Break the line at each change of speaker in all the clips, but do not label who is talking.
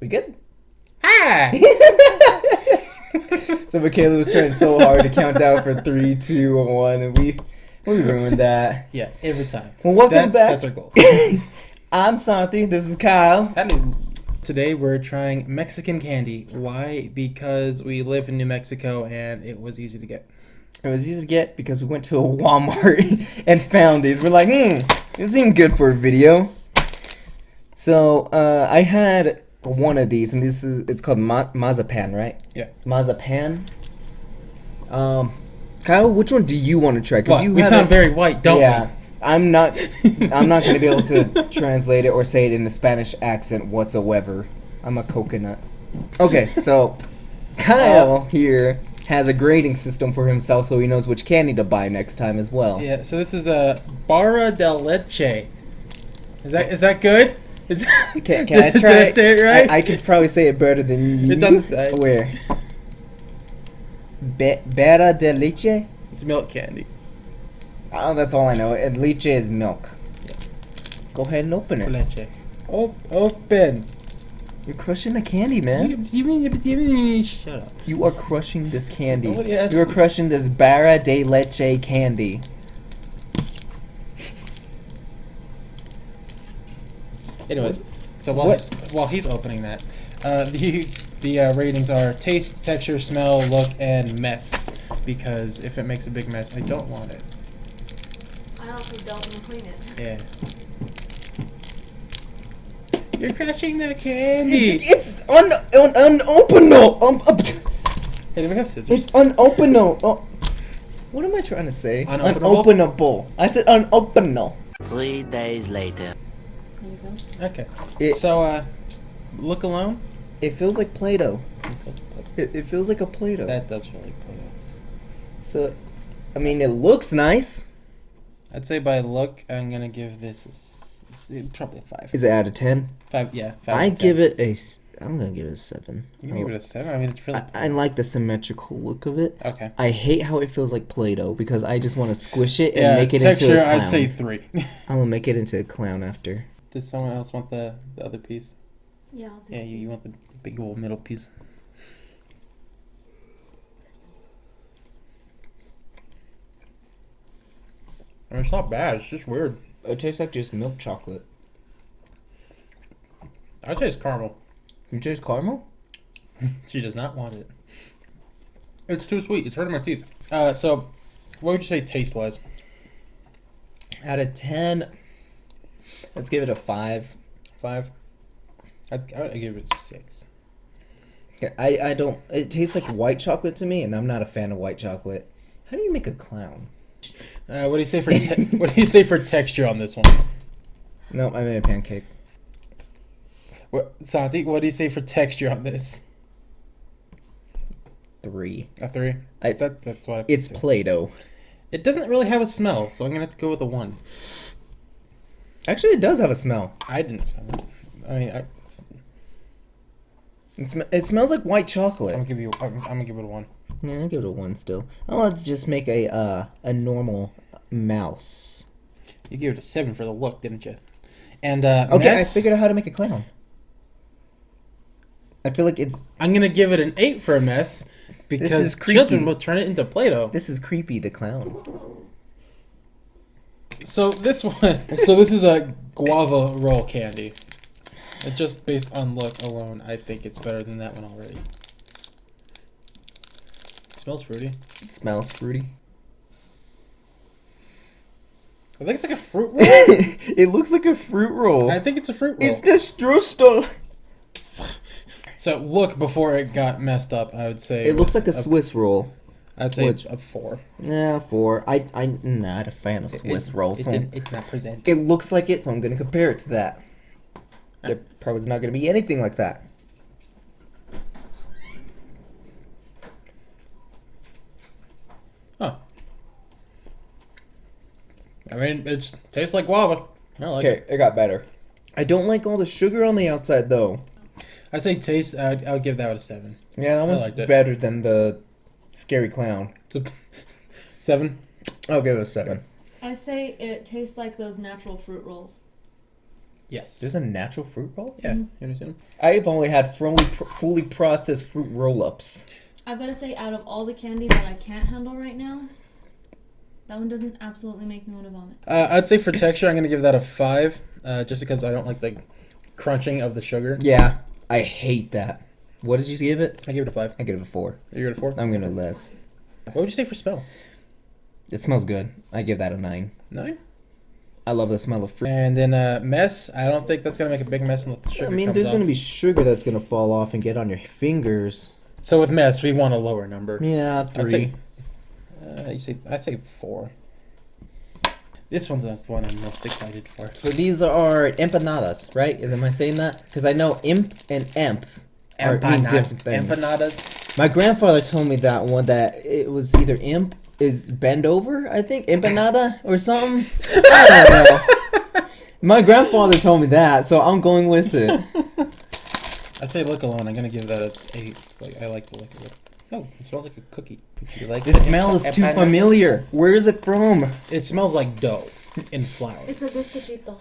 We good?
Hi!
So Michaela was trying so hard to count down for 3, 2, 1, and we ruined that.
Yeah, every time.
Well, welcome back.
That's our goal.
I'm Santi. This is Kyle.
Today we're trying Mexican candy. Why? Because we live in New Mexico and it was easy to get.
It was easy to get because we went to a Walmart and found these. We're like, it seemed good for a video. So I had one of these, and it's called Mazapan, right?
Yeah.
Mazapan. Kyle, which one do you want to try?
Because we sound very white, don't we?
I'm not going to be able to translate it or say it in a Spanish accent whatsoever. I'm a coconut. Okay, so Kyle here has a grading system for himself, so he knows which candy to buy next time as well.
Yeah. So this is a barra de leche. Is that good?
Can I try?
Did I say it right?
I could probably say it better than you.
It's on the side.
Where? Barra de leche?
It's milk candy.
Oh, that's all I know. And leche is milk.
Yeah.
Go ahead and open it.
Leche. Open.
You're crushing the candy, man.
Shut up.
You are crushing this candy.
You
are crushing this barra de leche candy.
Anyways, so while he's opening that, the ratings are taste, texture, smell, look, and mess. Because if it makes a big mess, I don't want it.
I also don't want to clean it.
Yeah. You're crushing the candy.
It's unopenable.
Hey, do we have scissors?
It's unopenable. Oh. What am I trying to say?
Unopenable?
I said unopenable.
3 days later.
There you go.
Okay. So, look alone.
It feels like Play-Doh. It feels like a Play-Doh.
That does feel like Play-Doh.
So, I mean, it looks nice.
I'd say by look, I'm gonna give this probably a 5.
Is it out of 10?
5, yeah. 5
I'm gonna give it a 7.
You can give it a 7? I mean, it's really...
I like the symmetrical look of it.
Okay.
I hate how it feels like Play-Doh because I just want to squish it and make it into a clown.
I'd say 3.
I'm gonna make it into a clown after.
Does someone else want the other piece?
Yeah, I'll take
Yeah, you want the big old middle piece. I mean, it's not bad. It's just weird.
It tastes like just milk chocolate.
I taste caramel.
You taste caramel?
She does not want it. It's too sweet. It's hurting my teeth. So, what would you say taste-wise?
Out of 10, let's give it a 5.
5? I'd give it a 6.
I don't... It tastes like white chocolate to me, and I'm not a fan of white chocolate. How do you make a clown?
What do you say for what do you say for texture on this one?
No, I made a pancake.
Santi, what do you say for texture on this?
3.
A 3? That's what
it's Play-Doh.
It doesn't really have a smell, so I'm gonna have to go with a 1.
Actually, it does have a smell.
I didn't smell it. I mean,
It smells like white chocolate.
I'm gonna give it a 1.
Yeah, I'll give it a 1 still. I want to just make a normal mouse.
You gave it a 7 for the look, didn't you? And
okay, I figured out how to make a clown. I feel like it's...
I'm gonna give it an 8 for a mess because children will turn it into Play-Doh.
This is creepy, the clown.
So this is a guava roll candy. And just based on look alone, I think it's better than that one already. It smells fruity.
It smells fruity.
I think it's like a fruit roll.
It looks like a fruit roll.
I think it's a fruit roll.
It's the
So look before it got messed up, I would say.
It looks like a Swiss roll.
I'd say a 4.
Yeah, 4. I'm not a fan of Swiss rolls.
It's not present.
It looks like it, so I'm going to compare it to that. There probably not going to be anything like that.
Huh. I mean, it tastes like guava. I like it.
Okay, it got better. I don't like all the sugar on the outside, though.
I'd say taste, I'll give that a 7.
Yeah, that was better than the scary clown.
7?
I'll give it a 7.
I say it tastes like those natural fruit rolls.
Yes.
There's a natural fruit roll?
Yeah, you understand?
I've only had fully processed fruit roll-ups.
I've got to say, out of all the candies that I can't handle right now, that one doesn't absolutely make me want to vomit.
I'd say for texture, I'm gonna give that a 5, just because I don't like the crunching of the sugar.
Yeah, I hate that. What did you give it?
I give it a 5.
I give it a 4.
You give it a 4?
I'm gonna less.
What would you say for smell?
It smells good. I give that a 9.
9.
I love the smell of fruit.
And then mess. I don't think that's gonna make a big mess unless the sugar.
I mean,
comes
there's
off.
gonna be sugar that's gonna fall off and get on your fingers.
So with mess, we want a lower number.
Yeah,
I'd
3.
say, I'd say 4. This one's the one I'm most excited for.
So these are empanadas, right? Am I saying that? Because I know imp and emp mean different things.
Empanadas.
My grandfather told me that one that it was either imp is bend over, I think, empanada or something. I don't know. My grandfather told me that, so I'm going with it.
I'd say look alone. I'm gonna give that a 8. Like I like the look of it. Oh, it smells like a cookie. Do you like
The smell is too familiar. Where is it from?
It smells like dough in flour.
It's a bizcochito.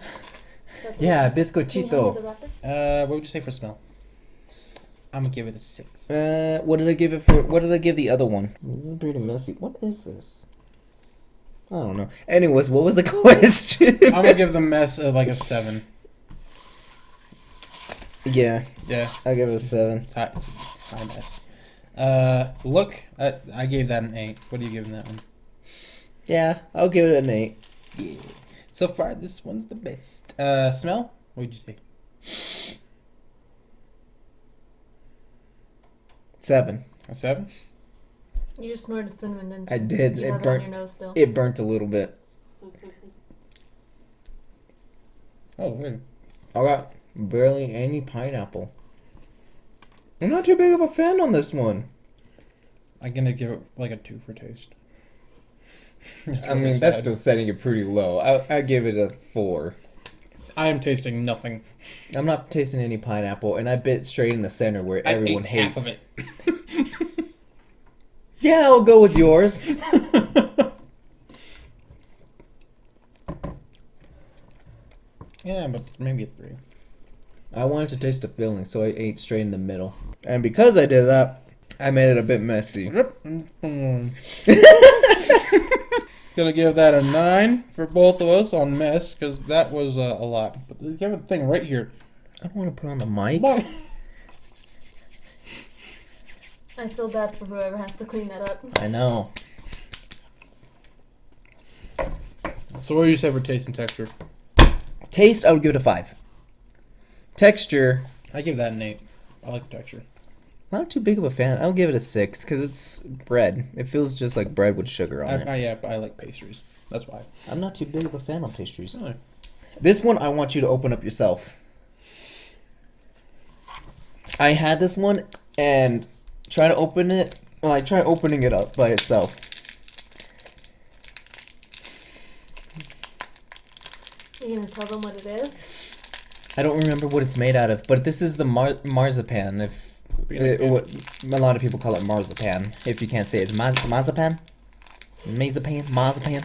That's what
Yeah,
it says. Can you hand me
bizcochito.
the wrapper?
What would you say for smell? I'm gonna give it a 6.
What did I give it for? What did I give the other one? This is pretty messy. What is this? I don't know. Anyways, what was the question?
I'm gonna give the mess like a 7.
Yeah,
Yeah,
I give it a 7.
it's a high mess. Look, I gave that an 8. What are you giving that one?
Yeah, I'll give it an 8.
Yeah. So far, this one's the best. Smell? What would you say?
7.
A 7?
You just snorted cinnamon, didn't you?
I did.
You
It
have it on
burnt.
your nose still.
It burnt a little bit.
Oh, weird.
I got barely any pineapple. I'm not too big of a fan on this one.
I'm gonna give it like a 2 for taste.
I mean, that's still setting it pretty low. I give it a 4.
I am tasting nothing.
I'm not tasting any pineapple, and I bit straight in the center where everyone
I ate
hates.
half of it.
Yeah, I'll go with yours.
Yeah, but maybe a 3.
I wanted to taste the filling, so I ate straight in the middle. And because I did that, I made it a bit messy.
Gonna give that a 9 for both of us on mess, because that was a lot. But you have a thing right here.
I don't want to put on the mic.
Boy.
I feel bad for whoever has to clean that up.
I know.
So what do you say for taste and texture?
Taste, I would give it a 5. Texture,
I give that an 8. I like the texture.
not too big of a fan. I'll give it a 6 because it's bread. It feels just like bread with sugar on it.
Yeah, but I like pastries. That's why.
I'm not too big of a fan on pastries.
Really?
This one, I want you to open up yourself. I had this one and try to open it. Well, I try opening it up by itself.
You gonna tell them what it is?
I don't remember what it's made out of, but this is the marzipan. If what a lot of people call it marzipan. If you can't say it, marzipan. Marzipan.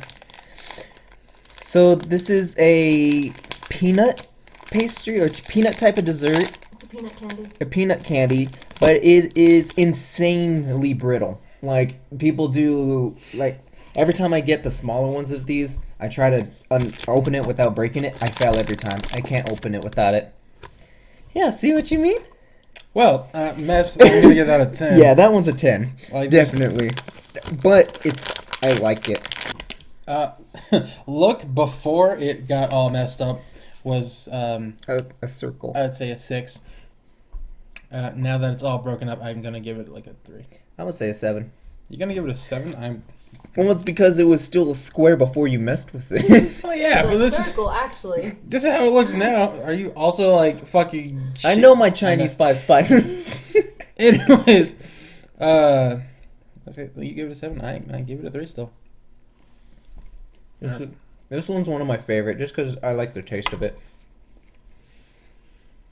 So this is a peanut pastry or peanut type of dessert.
It's a peanut candy.
A peanut candy, but it is insanely brittle. Like people do, like every time I get the smaller ones of these, I try to open it without breaking it. I fail every time. I can't open it without it. Yeah, see what you mean?
Well, mess. I'm gonna give that a 10.
Yeah, that one's a 10.
Like
Definitely. But I like it.
Look before it got all messed up was
A circle.
I'd say a 6. Now that it's all broken up, I'm gonna give it like a 3.
I would say a 7.
You're gonna give it a 7?
Well, it's because it was still a square before you messed with it.
Oh yeah, but
It's a circle, actually.
this is how it looks now. Are you also like fucking?
I
shit?
know my Chinese 5 spices.
Anyways, okay, you give it a 7. I give it a 3 still.
This one's one of my favorite, just because I like the taste of it.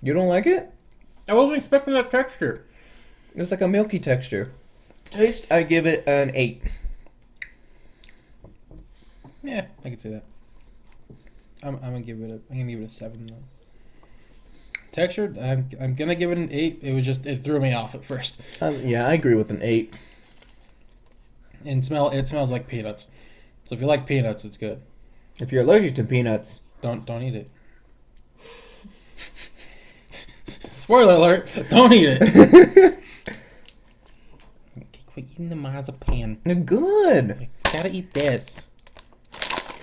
You don't like it?
I wasn't expecting that texture.
It's like a milky texture. Taste, I give it an 8.
Yeah, I could say that. I'm gonna give it a 7 though. Textured, I'm gonna give it an 8. It threw me off at first.
Yeah, I agree with an 8.
And it smells like peanuts. So if you like peanuts, it's good.
If you're allergic to peanuts,
Don't eat it. Spoiler alert! Don't eat it. Quit eating the marzipan.
they're good.
You gotta eat this.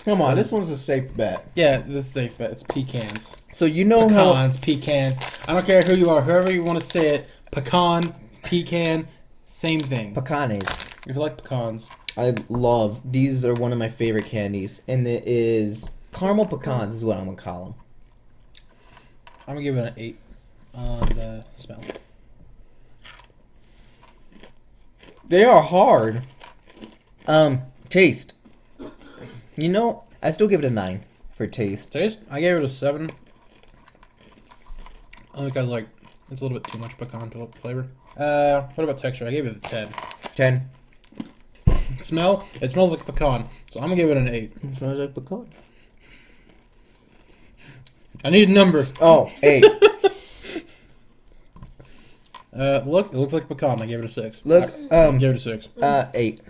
Come on, this one's a safe bet.
Yeah, this is safe bet. It's pecans.
So you know how
Pecans. I don't care who you are, whoever you want to say it. Pecan, pecan, same thing.
pecanes.
If you like pecans.
I love these are one of my favorite candies, and it is caramel pecans is what I'm gonna call them.
I'm gonna give it an 8 on the smell.
They are hard. Taste. You know, I still give it a 9 for taste.
Taste? I gave it a 7. Only because like it's a little bit too much pecan flavor. What about texture? I gave it a 10.
10.
Smell? It smells like pecan, so I'm gonna give it an 8.
It smells like pecan.
I need a number.
Oh, 8.
Look, it looks like pecan. I gave it a 6.
Look,
I gave it a 6.
8.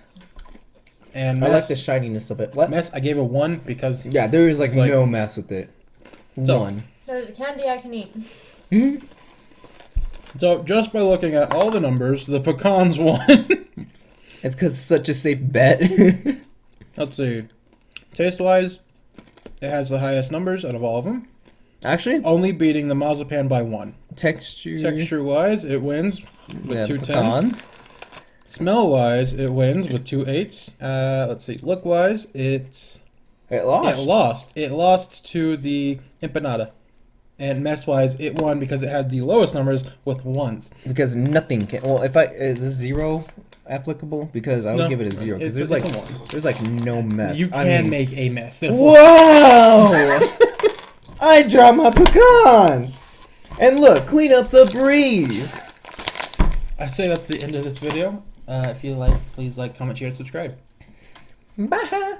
And
I
mess,
like the shininess of it. What?
mess, I gave it 1 because
Yeah, there is like
like-
no mess with it.
So-
1.
There's a candy I can eat.
so just by looking at all the numbers, the pecans won.
It's because it's such a safe bet.
Let's see. Taste wise, it has the highest numbers out of all of them,
Actually,
only beating the marzipan by 1.
texture.
Texture wise, it wins with
Yeah,
2 10s.
pecans.
Smell wise, it wins with 2 8s. Let's see. Look wise,
It
it
lost.
lost to the empanada. And mess wise, it won because it had the lowest numbers with 1s.
Because nothing can. Well, if I is this 0 applicable? Because I would
No,
give it a 0. Because
it's
there's like
a 1.
there's like no mess.
You
I
can
mean,
make a mess. Therefore,
wow! I dropped my pecans. And look, cleanup's a breeze.
I say that's the end of this video. If you like, please like, comment, share, and subscribe.
Bye.